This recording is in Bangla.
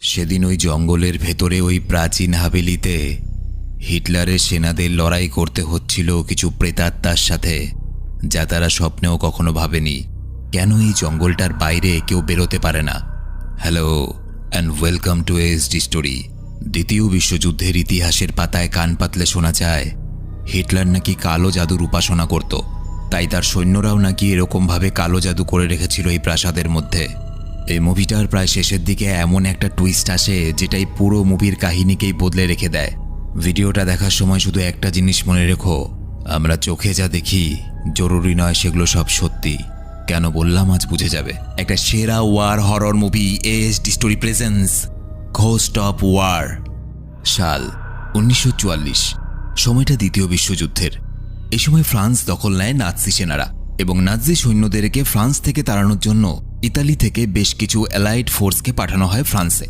সেদিন ওই জঙ্গলের ভেতরে ওই প্রাচীন হাভেলিতে হিটলারের সেনাদের লড়াই করতে হচ্ছিল কিছু প্রেতাত্মার সাথে, যা তারা স্বপ্নেও কখনো ভাবেনি। কেন এই জঙ্গলটার বাইরে কেউ বেরোতে পারে না? Hello and welcome to SD story. দ্বিতীয় বিশ্বযুদ্ধের ইতিহাসের পাতায় কান পাতলে শোনা যায় হিটলার নাকি কালো জাদুর উপাসনা করত, তাই তার সৈন্যরাও নাকি এরকমভাবে কালো জাদু করে রেখেছিল এই প্রাসাদের মধ্যে। এই মুভিটার প্রায় শেষের দিকে এমন একটা টুইস্ট আসে যেটাই পুরো মুভির কাহিনীকেই বদলে রেখে দেয়। ভিডিওটা দেখার সময় শুধু একটা জিনিস মনে রেখো, আমরা চোখে যা দেখি জরুরি নয় সেগুলো সব সত্যি। কেন বললাম আজ বুঝে যাবে। একটা সেরা ওয়ার হরর মুভি এসডি story presents ghost of war. সাল 1944। সময়টা দ্বিতীয় বিশ্বযুদ্ধের। এই সময় ফ্রান্স দখল নেয় নাৎসি সেনারা এবং নাৎসি সৈন্যদেরকে ফ্রান্স থেকে তাড়ানোর জন্য ইতালি থেকে বেশ কিছু অ্যালাইড ফোর্সকে পাঠানো হয় ফ্রান্সে।